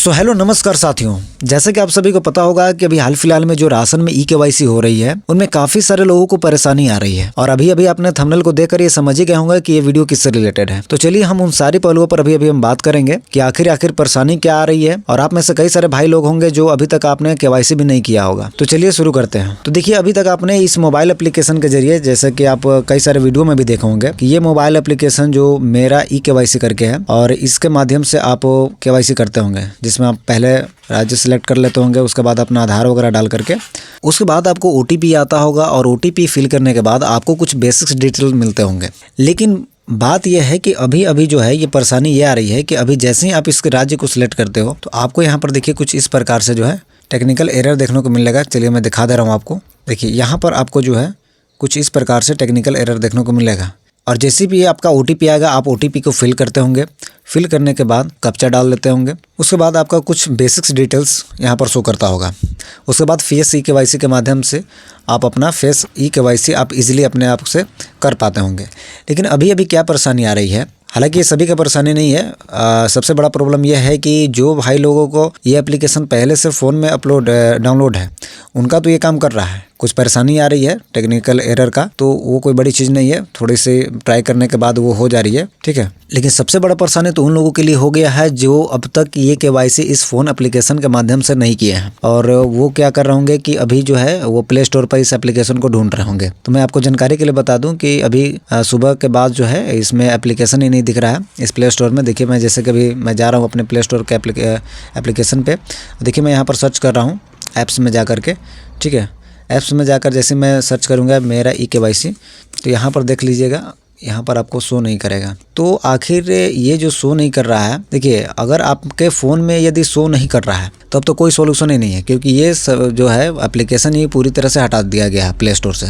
Hello नमस्कार साथियों, जैसे कि आप सभी को पता होगा कि अभी हाल फिलहाल में जो राशन में ई-केवाईसी हो रही है उनमें काफी सारे लोगों को परेशानी आ रही है। और अभी आपने थंबनेल को देखकर ये समझ ही गए होंगे कि ये वीडियो किससे रिलेटेड है। तो चलिए हम उन सारी पहलुओं पर अभी हम बात करेंगे कि आखिर परेशानी क्या आ रही है। और आप में से कई सारे भाई लोग होंगे जो अभी तक आपने केवाईसी भी नहीं किया होगा। तो चलिए शुरू करते हैं। तो देखिए, अभी तक आपने इस मोबाइल एप्लीकेशन के जरिए, जैसे कि आप कई सारे वीडियो में भी देखे होंगे कि ये मोबाइल एप्लीकेशन जो मेरा ई-केवाईसी करके है, और इसके माध्यम से आप केवाईसी करते होंगे, जिसमें आप पहले राज्य सिलेक्ट कर लेते होंगे, उसके बाद अपना आधार वगैरह डाल करके उसके बाद आपको ओटीपी आता होगा, और ओटीपी फिल करने के बाद आपको कुछ बेसिक्स डिटेल मिलते होंगे। लेकिन बात यह है कि अभी जो है ये परेशानी ये आ रही है कि अभी जैसे ही आप इसके राज्य को सिलेक्ट करते हो तो आपको यहाँ पर देखिए कुछ इस प्रकार से जो है टेक्निकल एरर देखने को मिलेगा। चलिए मैं दिखा दे रहा हूँ आपको। देखिए यहाँ पर आपको जो है कुछ इस प्रकार से टेक्निकल एरर देखने को मिलेगा। और जैसे भी आपका ओटीपी आएगा, आप ओटीपी को फिल करते होंगे। फिल करने के बाद कैप्चा डाल लेते होंगे। उसके बाद आपका कुछ बेसिक्स डिटेल्स यहाँ पर शो करता होगा। उसके बाद फेस ई-केवाईसी के माध्यम से आप अपना फेस ई-केवाईसी आप इजीली अपने आप से कर पाते होंगे। लेकिन अभी क्या परेशानी आ रही है, हालांकि ये सभी का परेशानी नहीं है। सबसे बड़ा प्रॉब्लम यह है कि जो भाई लोगों को ये एप्लीकेशन पहले से फ़ोन में डाउनलोड है, उनका तो ये काम कर रहा है। कुछ परेशानी आ रही है टेक्निकल एरर का, तो वो कोई बड़ी चीज़ नहीं है, थोड़ी सी ट्राई करने के बाद वो हो जा रही है, ठीक है। लेकिन सबसे बड़ा परेशानी तो उन लोगों के लिए हो गया है जो अब तक ये केवाईसी इस फ़ोन एप्लीकेशन के माध्यम से नहीं किए हैं। और वो क्या कर रहे होंगे कि अभी जो है वो प्ले स्टोर पर इस एप्लीकेशन को ढूंढ रहे होंगे। तो मैं आपको जानकारी के लिए बता दूं कि अभी सुबह के बाद जो है इसमें एप्लीकेशन ही नहीं दिख रहा है इस प्ले स्टोर में। देखिए, मैं जैसे कि अभी मैं जा रहा हूँ अपने प्ले स्टोर के एप्लीकेशन पे। देखिए, मैं यहाँ पर सर्च कर रहा हूँ ऐप्स में जा कर के, ठीक है। ऐप्स में जाकर जैसे मैं सर्च करूँगा मेरा ई-केवाईसी, तो यहाँ पर देख लीजिएगा, यहाँ पर आपको शो नहीं करेगा। तो आखिर ये जो शो नहीं कर रहा है, देखिए अगर आपके फ़ोन में यदि शो नहीं कर रहा है तो अब तो कोई सोल्यूशन ही नहीं है, क्योंकि ये जो है एप्लीकेशन ही पूरी तरह से हटा दिया गया है प्ले स्टोर से।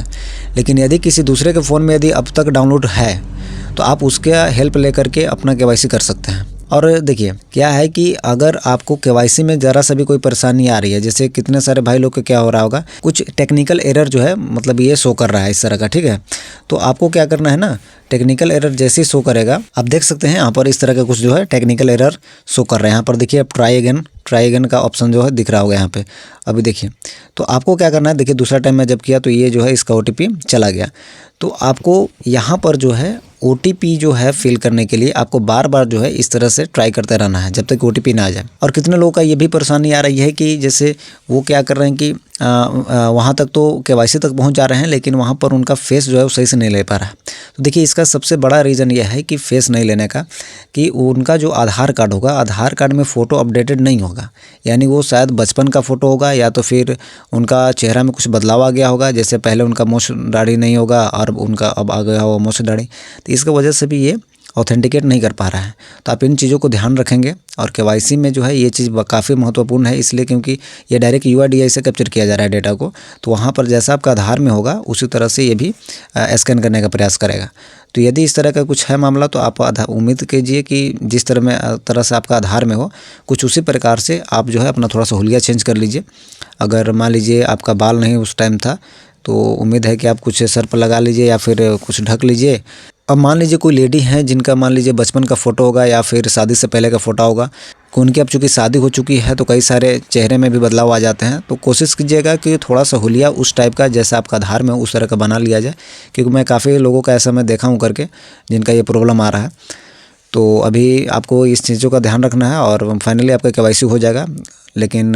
लेकिन यदि किसी दूसरे के फ़ोन में यदि अब तक डाउनलोड है तो आप उसके हेल्प ले करके अपना केवाईसी कर सकते हैं। और देखिए क्या है कि अगर आपको केवाईसी में ज़रा सा भी कोई परेशानी आ रही है, जैसे कितने सारे भाई लोग को क्या हो रहा होगा, कुछ टेक्निकल एरर जो है मतलब ये शो कर रहा है इस तरह का, ठीक है। तो आपको क्या करना है ना, टेक्निकल एरर जैसे ही शो करेगा, आप देख सकते हैं यहाँ पर इस तरह का कुछ जो है टेक्निकल एरर शो कर रहे हैं। यहाँ पर देखिए अब ट्राई अगेन का ऑप्शन जो है दिख रहा होगा यहाँ पे। अभी देखिए, तो आपको क्या करना है, देखिए दूसरा टाइम मैं जब किया तो ये जो है इसका ओटीपी चला गया। तो आपको यहाँ पर जो है ओटीपी जो है फिल करने के लिए आपको बार बार जो है इस तरह से ट्राई करते रहना है जब तक ओटीपी ना आ जाए। और कितने लोगों का ये भी परेशानी आ रही है कि जैसे वो क्या कर रहे हैं कि वहाँ तक तो केवाईसी तक पहुँच जा रहे हैं, लेकिन वहाँ पर उनका फेस जो है वो सही से नहीं ले पा रहा है। तो देखिए इसका सबसे बड़ा रीज़न यह है कि फेस नहीं लेने का, कि उनका जो आधार कार्ड होगा, आधार कार्ड में फ़ोटो अपडेटेड नहीं होगा। यानी वो शायद बचपन का फ़ोटो होगा, या तो फिर उनका चेहरा में कुछ बदलाव आ गया होगा। जैसे पहले उनका मूंछ दाढ़ी नहीं होगा और उनका अब आ गया होगा मूंछ दाढ़ी, तो इसकी वजह से भी ये ऑथेंटिकेट नहीं कर पा रहा है। तो आप इन चीज़ों को ध्यान रखेंगे। और केवाईसी में जो है ये चीज़ काफ़ी महत्वपूर्ण है, इसलिए क्योंकि ये डायरेक्ट यूआईडीआई से कैप्चर किया जा रहा है डेटा को। तो वहाँ पर जैसा आपका आधार में होगा उसी तरह से ये भी स्कैन करने का प्रयास करेगा। तो यदि इस तरह का कुछ है मामला, तो आप उम्मीद कीजिए कि जिस तरह से आपका आधार में हो, कुछ उसी प्रकार से आप जो है अपना थोड़ा सा हुलिया चेंज कर लीजिए। अगर मान लीजिए आपका बाल नहीं उस टाइम था, तो उम्मीद है कि आप कुछ सर पर लगा लीजिए या फिर कुछ ढक लीजिए। अब मान लीजिए कोई लेडी हैं जिनका मान लीजिए बचपन का फ़ोटो होगा या फिर शादी से पहले का फ़ोटो होगा, उनकी अब चूँकि शादी हो चुकी है तो कई सारे चेहरे में भी बदलाव आ जाते हैं। तो कोशिश कीजिएगा कि थोड़ा सा हुलिया उस टाइप का जैसा आपका आधार में उस तरह का बना लिया जाए, क्योंकि मैं काफ़ी लोगों का ऐसा मैं देखा हूँ करके जिनका ये प्रॉब्लम आ रहा है। तो अभी आपको इस चीज़ों का ध्यान रखना है और फाइनली आपका केवाईसी हो जाएगा। लेकिन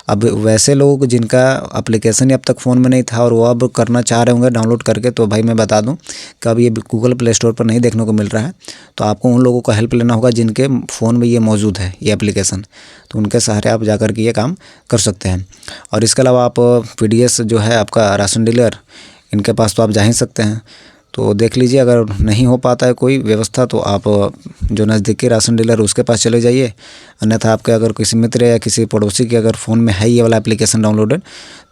अब वैसे लोग जिनका एप्लीकेशन अब तक फ़ोन में नहीं था और वो अब करना चाह रहे होंगे डाउनलोड करके, तो भाई मैं बता दूं कि अब ये गूगल प्ले स्टोर पर नहीं देखने को मिल रहा है। तो आपको उन लोगों का हेल्प लेना होगा जिनके फ़ोन में ये मौजूद है ये एप्लीकेशन, तो उनके सहारे आप जाकर के ये काम कर सकते हैं। और इसके अलावा आप पीडीएस जो है आपका राशन डीलर, इनके पास तो आप जा ही सकते हैं। तो देख लीजिए, अगर नहीं हो पाता है कोई व्यवस्था तो आप जो नज़दीकी राशन डीलर उसके पास चले जाइए। अन्यथा आपके अगर किसी मित्र या किसी पड़ोसी के अगर फ़ोन में है ये वाला एप्लीकेशन डाउनलोडेड,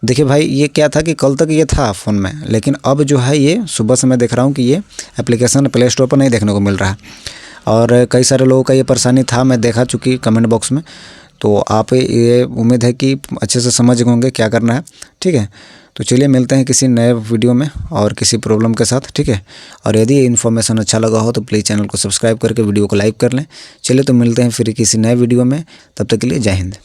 देखिए भाई ये क्या था कि कल तक ये था फ़ोन में, लेकिन अब जो है ये सुबह से मैं देख रहा हूँ कि ये एप्लीकेशन प्ले स्टोर पर नहीं देखने को मिल रहा है। और कई सारे लोगों का ये परेशानी था, मैं देखा चूँकि कमेंट बॉक्स में। तो आप ये उम्मीद है कि अच्छे से समझ होंगे क्या करना है, ठीक है। तो चलिए मिलते हैं किसी नए वीडियो में और किसी प्रॉब्लम के साथ, ठीक है। और यदि ये इन्फॉर्मेशन अच्छा लगा हो तो प्लीज़ चैनल को सब्सक्राइब करके वीडियो को लाइक कर लें। चलिए तो मिलते हैं फिर किसी नए वीडियो में, तब तक के लिए जय हिंद।